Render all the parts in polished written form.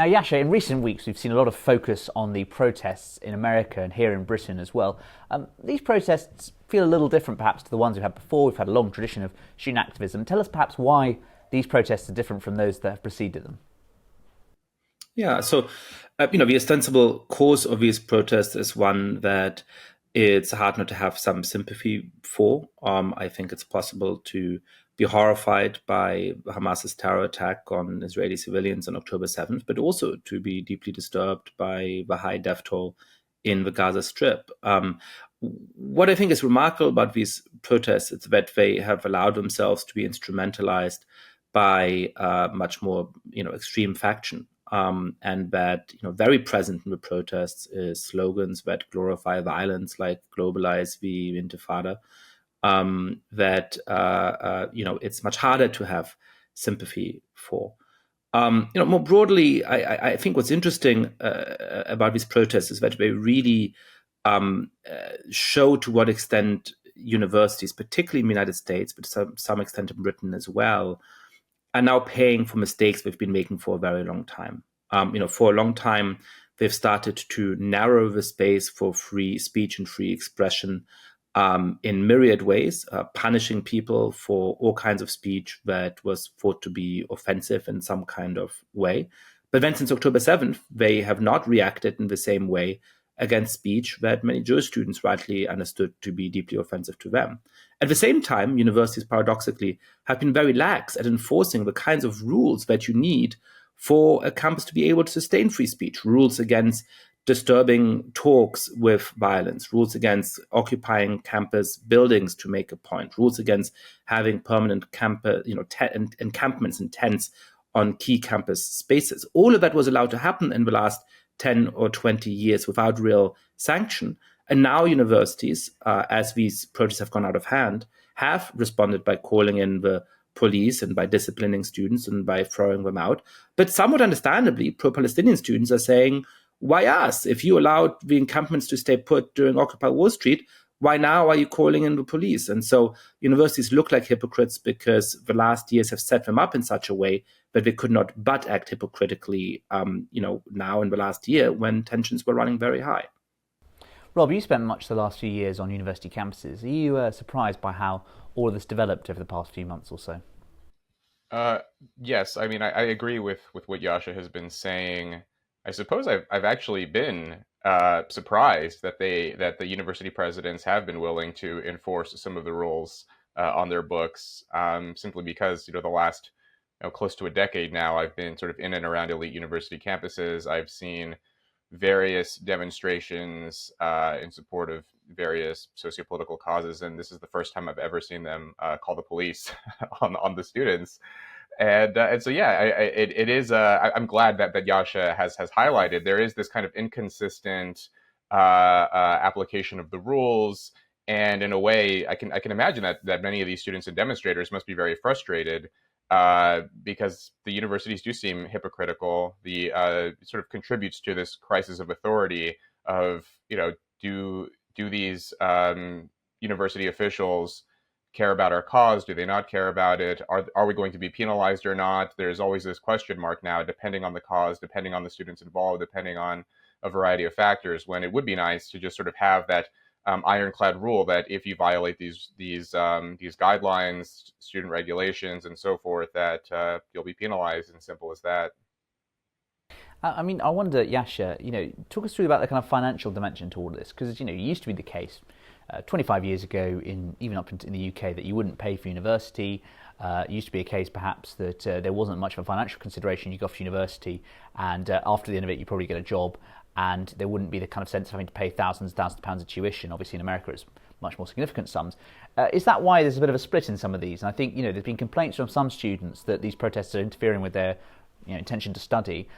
Now, Yascha, in recent weeks, we've seen a lot of focus on the protests in America and here in Britain as well. These protests feel a little different, perhaps, to the ones we've had before. We've had a long tradition of student activism. Tell us, perhaps, why these protests are different from those that have preceded them. Yeah, so, the ostensible cause of these protests is one that it's hard not to have some sympathy for. I think it's possible to be horrified by Hamas's terror attack on Israeli civilians on October 7th, but also to be deeply disturbed by the high death toll in the Gaza Strip. What I think is remarkable about these protests is that they have allowed themselves to be instrumentalized by much more, extreme faction. And that, very present in the protests is slogans that glorify violence, like globalize the Intifada. It's much harder to have sympathy for. More broadly, I think what's interesting about these protests is that they really show to what extent universities, particularly in the United States, but to some extent in Britain as well, are now paying for mistakes they've been making for a very long time. For a long time, they've started to narrow the space for free speech and free expression in myriad ways, punishing people for all kinds of speech that was thought to be offensive in some kind of way. But then since October 7th, they have not reacted in the same way against speech that many Jewish students rightly understood to be deeply offensive to them. At the same time, universities paradoxically have been very lax at enforcing the kinds of rules that you need for a campus to be able to sustain free speech, rules against disturbing talks with violence, rules against occupying campus buildings to make a point, rules against having permanent encampments and tents on key campus spaces. All of that was allowed to happen in the last 10 or 20 years without real sanction. And now universities, as these protests have gone out of hand, have responded by calling in the police and by disciplining students and by throwing them out. But somewhat understandably, pro-Palestinian students are saying, why us? If you allowed the encampments to stay put during Occupy Wall Street, why now are you calling in the police? And so universities look like hypocrites because the last years have set them up in such a way that they could not but act hypocritically, now in the last year when tensions were running very high. Rob, you spent much of the last few years on university campuses. Are you surprised by how all of this developed over the past few months or so? Yes, I mean, I agree with what Yascha has been saying. I suppose I've actually been surprised that the university presidents have been willing to enforce some of the rules on their books, simply because the last close to a decade now I've been sort of in and around elite university campuses. I've seen various demonstrations in support of various sociopolitical causes, and this is the first time I've ever seen them call the police on the students. And so, yeah, it is. I'm glad that Yascha has highlighted there is this kind of inconsistent application of the rules, and in a way, I can imagine that many of these students and demonstrators must be very frustrated because the universities do seem hypocritical. The sort of contributes to this crisis of authority of do these university officials care about our cause? Do they not care about it? Are we going to be penalized or not? There's always this question mark now, depending on the cause, depending on the students involved, depending on a variety of factors, when it would be nice to just sort of have that ironclad rule that if you violate these guidelines, student regulations, and so forth, that you'll be penalized, and simple as that. I mean, I wonder, Yascha, talk us through about the kind of financial dimension to all of this, because it used to be the case 25 years ago, even up in the UK, that you wouldn't pay for university. It used to be a case, perhaps, that there wasn't much of a financial consideration. You go off to university, and after the end of it, you probably get a job, and there wouldn't be the kind of sense of having to pay thousands of pounds of tuition. Obviously, in America, it's much more significant sums. Is that why there's a bit of a split in some of these? And I think there's been complaints from some students that these protests are interfering with their intention to study.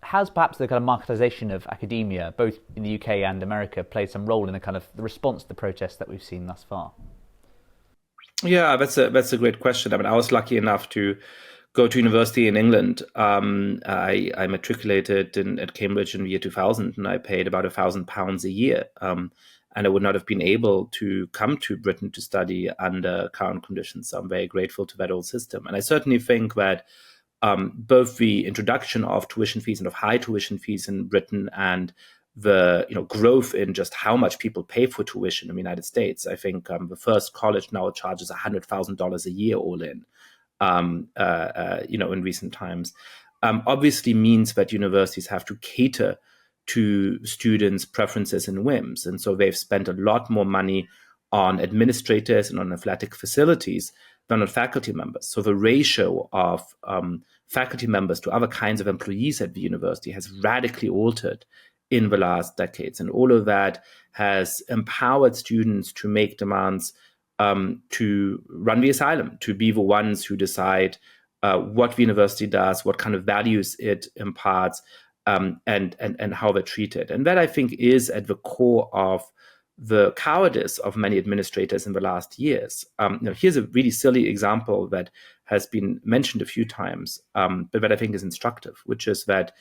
Has perhaps the kind of marketisation of academia, both in the UK and America, played some role in the kind of the response to the protests that we've seen thus far? Yeah, that's a great question. I mean, I was lucky enough to go to university in England. I matriculated at Cambridge in the year 2000, and I paid about £1,000 a year. And I would not have been able to come to Britain to study under current conditions. So I'm very grateful to that old system. And I certainly think that both the introduction of tuition fees and of high tuition fees in Britain and the growth in just how much people pay for tuition in the United States. I think the first college now charges $100,000 a year all in, in recent times, obviously means that universities have to cater to students' preferences and whims. And so they've spent a lot more money on administrators and on athletic facilities than on faculty members. So the ratio of faculty members to other kinds of employees at the university has radically altered in the last decades. And all of that has empowered students to make demands to run the asylum, to be the ones who decide what the university does, what kind of values it imparts, and how they're treated. And that, I think, is at the core of the cowardice of many administrators in the last years. Here's a really silly example that has been mentioned a few times, but that I think is instructive, which is that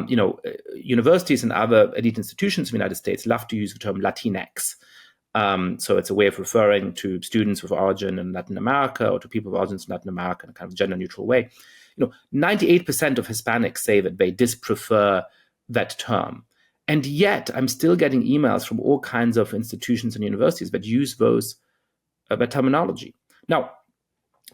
universities and other elite institutions in the United States love to use the term Latinx. So it's a way of referring to students with origin in Latin America or to people with origins in Latin America in a kind of gender-neutral way. 98% of Hispanics say that they disprefer that term. And yet I'm still getting emails from all kinds of institutions and universities that use that terminology. Now,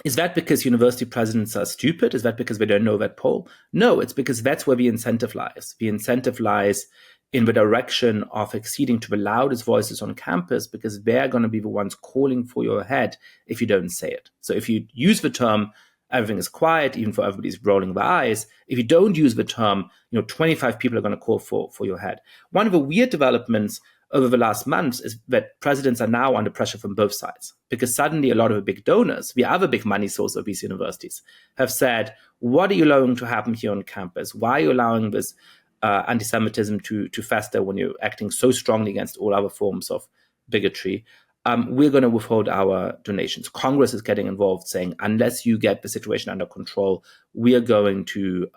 is that because university presidents are stupid? Is that because they don't know that poll? No, it's because that's where the incentive lies. The incentive lies in the direction of acceding to the loudest voices on campus, because they're going to be the ones calling for your head if you don't say it. So if you use the term, everything is quiet, even for everybody's rolling their eyes. If you don't use the term, 25 people are going to call for your head. One of the weird developments over the last months is that presidents are now under pressure from both sides, because suddenly a lot of the big donors, the other big money source of these universities, have said, what are you allowing to happen here on campus? Why are you allowing this anti-Semitism to fester when you're acting so strongly against all other forms of bigotry? We're going to withhold our donations. Congress is getting involved, saying, unless you get the situation under control, we are going to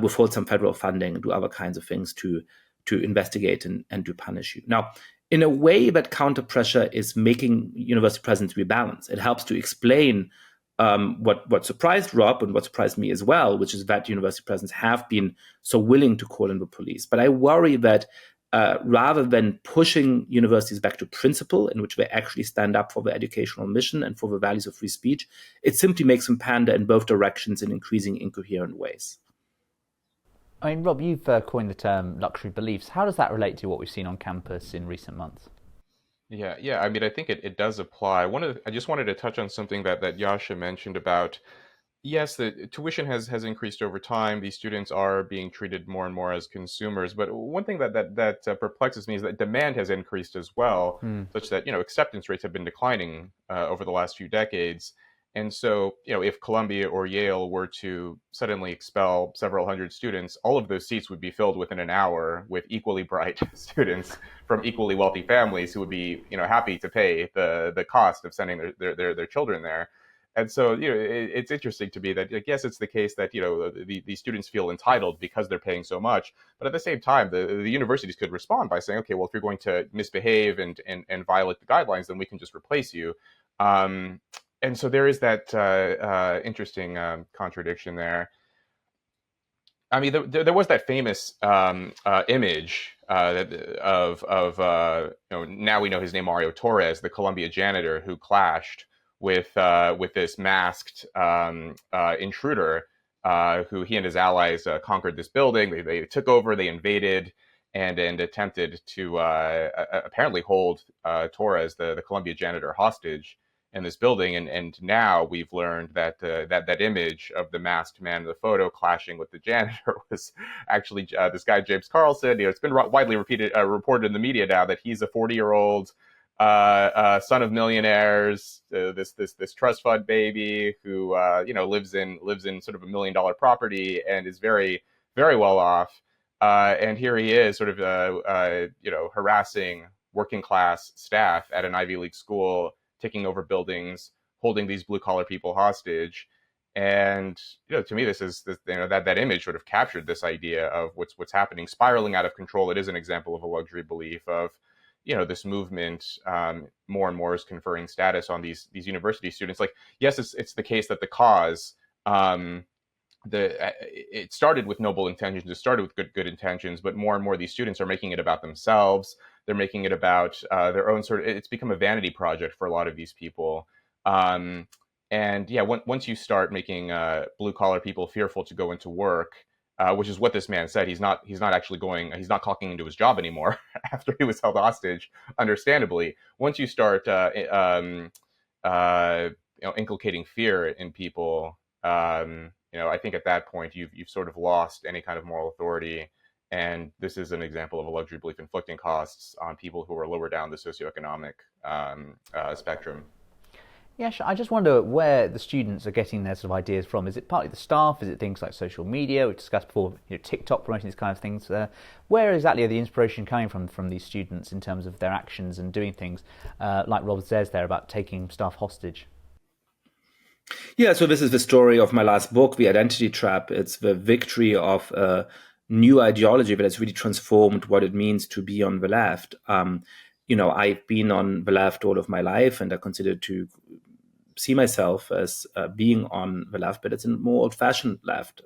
withhold some federal funding and do other kinds of things to investigate and to punish you. Now, in a way, that counter pressure is making university presidents rebalance. It helps to explain what surprised Rob and what surprised me as well, which is that university presidents have been so willing to call in the police. But I worry that rather than pushing universities back to principle, in which they actually stand up for the educational mission and for the values of free speech, it simply makes them pander in both directions in increasing incoherent ways. I mean, Rob, you've coined the term luxury beliefs. How does that relate to what we've seen on campus in recent months? Yeah. I mean, I think it does apply. I just wanted to touch on something that Yascha mentioned about, yes, the tuition has increased over time. These students are being treated more and more as consumers. But one thing that perplexes me is that demand has increased as well, such that acceptance rates have been declining over the last few decades. And so, if Columbia or Yale were to suddenly expel several hundred students, all of those seats would be filled within an hour with equally bright students from equally wealthy families who would be, happy to pay the cost of sending their children there. And so, it's interesting to me that, I guess it's the case that, these students feel entitled because they're paying so much. But at the same time, the universities could respond by saying, okay, well, if you're going to misbehave and violate the guidelines, then we can just replace you. And so there is that interesting contradiction there. I mean, there was that famous image of now we know his name, Mario Torres, the Columbia janitor who clashed with this masked intruder who he and his allies conquered this building. They took over, they invaded, and attempted to apparently hold Torres, the Columbia janitor, hostage in this building. And now we've learned that that image of the masked man in the photo clashing with the janitor was actually this guy, James Carlson. It's been widely reported in the media now that he's a 40-year-old son of millionaires, this trust fund baby who lives in sort of $1 million property and is very, very well off. And here he is, sort of harassing working class staff at an Ivy League school, taking over buildings, holding these blue collar people hostage. And to me, this is that image sort of captured this idea of what's happening, spiraling out of control. It is an example of a luxury belief of this movement more and more is conferring status on these university students. Like, yes, it's the case that the cause it started with noble intentions. It started with good intentions, but more and more these students are making it about themselves. They're making it about their own sort of. It's become a vanity project for a lot of these people. And yeah, once you start making blue collar people fearful to go into work, which is what this man said, he's not actually going. He's not clocking into his job anymore after he was held hostage. Understandably, once you start inculcating fear in people. I think at that point you've sort of lost any kind of moral authority, and this is an example of a luxury belief inflicting costs on people who are lower down the socioeconomic spectrum. Yeah, I just wonder where the students are getting their sort of ideas from. Is it partly the staff? Is it things like social media? We've discussed before, TikTok promoting these kind of things. Where exactly are the inspiration coming from these students in terms of their actions and doing things like Rob says there about taking staff hostage? Yeah, so this is the story of my last book, The Identity Trap. It's the victory of a new ideology that has really transformed what it means to be on the left. I've been on the left all of my life, and I consider to see myself as being on the left, but it's a more old-fashioned left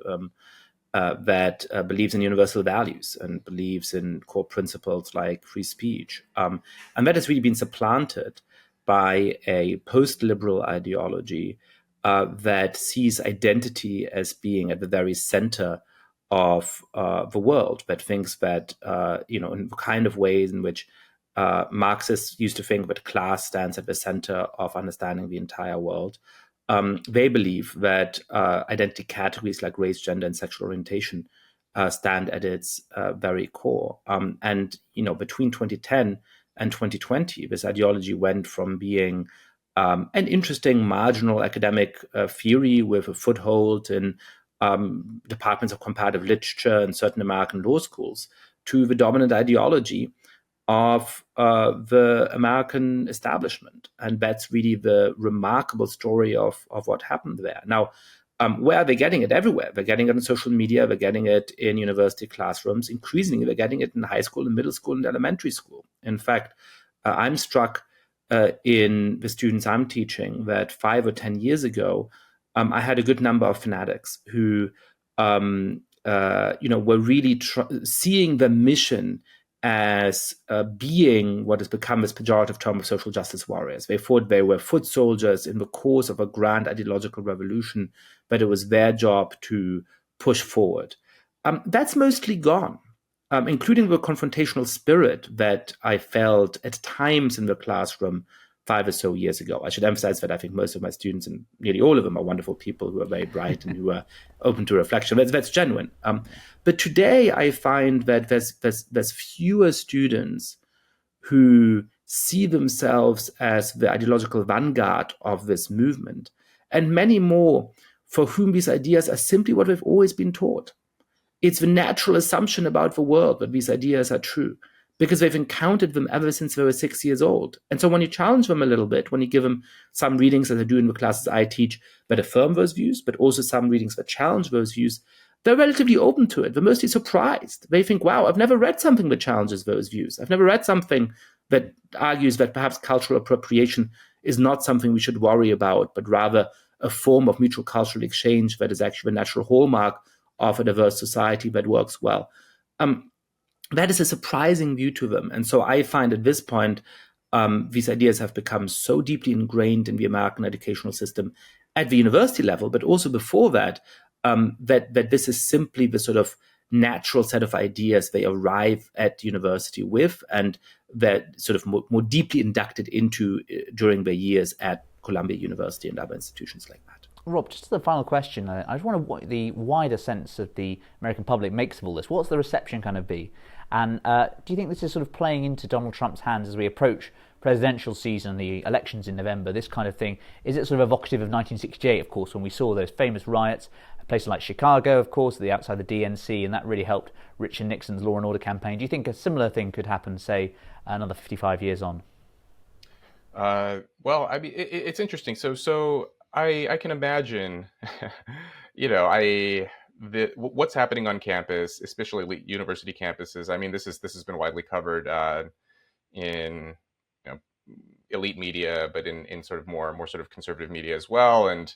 that believes in universal values and believes in core principles like free speech. And that has really been supplanted by a post-liberal ideology that sees identity as being at the very center of the world, that thinks that, in the kind of ways in which Marxists used to think that class stands at the center of understanding the entire world. They believe that identity categories like race, gender, and sexual orientation stand at its very core. And between 2010 and 2020, this ideology went from being an interesting marginal academic theory with a foothold in departments of comparative literature in certain American law schools to the dominant ideology of the American establishment. And that's really the remarkable story of what happened there. Now, where are they getting it? Everywhere. They're getting it on social media. They're getting it in university classrooms. Increasingly, they're getting it in high school and middle school and elementary school. In fact, I'm struck in the students I'm teaching that 5 or 10 years ago, I had a good number of fanatics who, were really seeing the mission as being what has become this pejorative term of social justice warriors. They thought they were foot soldiers in the course of a grand ideological revolution, but it was their job to push forward. That's mostly gone, including the confrontational spirit that I felt at times in the classroom 5 or so years ago. I should emphasize that I think most of my students, and nearly all of them, are wonderful people who are very bright and who are open to reflection. That's genuine. But today I find that there's fewer students who see themselves as the ideological vanguard of this movement, and many more for whom these ideas are simply what we've always been taught. It's the natural assumption about the world that these ideas are true, because they've encountered them ever since they were 6 years old. And so when you challenge them a little bit, when you give them some readings, as I do in the classes I teach, that affirm those views, but also some readings that challenge those views, they're relatively open to it. They're mostly surprised. They think, wow, I've never read something that challenges those views. I've never read something that argues that perhaps cultural appropriation is not something we should worry about, but rather a form of mutual cultural exchange that is actually a natural hallmark of a diverse society that works well. That is a surprising view to them. And so I find at this point, these ideas have become so deeply ingrained in the American educational system at the university level, but also before that, that this is simply the sort of natural set of ideas they arrive at university with, and that sort of more deeply inducted into during their years at Columbia University and other institutions like that. Rob, just the final question. I just wonder what the wider sense of the American public makes of all this. What's the reception going to be? And do you think this is sort of playing into Donald Trump's hands as we approach presidential season, the elections in November, this kind of thing? Is it sort of evocative of 1968, of course, when we saw those famous riots, places like Chicago, of course, the outside the DNC, and that really helped Richard Nixon's law and order campaign? Do you think a similar thing could happen, say, another 55 years on? Well, I mean, it's interesting. So I can imagine, what's happening on campus, especially university campuses. I mean, this has been widely covered in elite media, but in sort of more sort of conservative media as well. And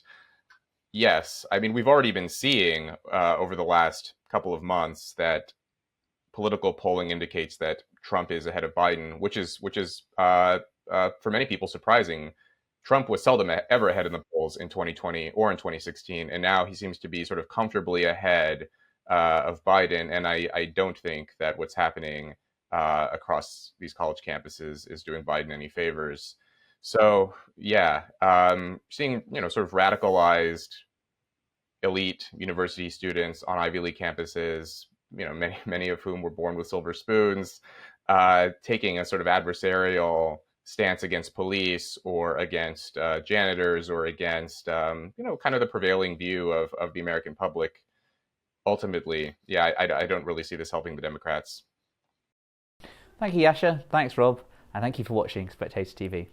yes. I mean, we've already been seeing over the last couple of months that political polling indicates that Trump is ahead of Biden, which is for many people surprising. Trump was seldom ever ahead in the polls in 2020 or in 2016, and now he seems to be sort of comfortably ahead of Biden. And I don't think that what's happening across these college campuses is doing Biden any favors. So yeah, seeing sort of radicalized elite university students on Ivy League campuses, many of whom were born with silver spoons, taking a sort of adversarial stance against police or against janitors or against kind of the prevailing view of the American public. Ultimately, yeah, I don't really see this helping the Democrats. Thank you, Yascha. Thanks, Rob. And thank you for watching Spectator TV.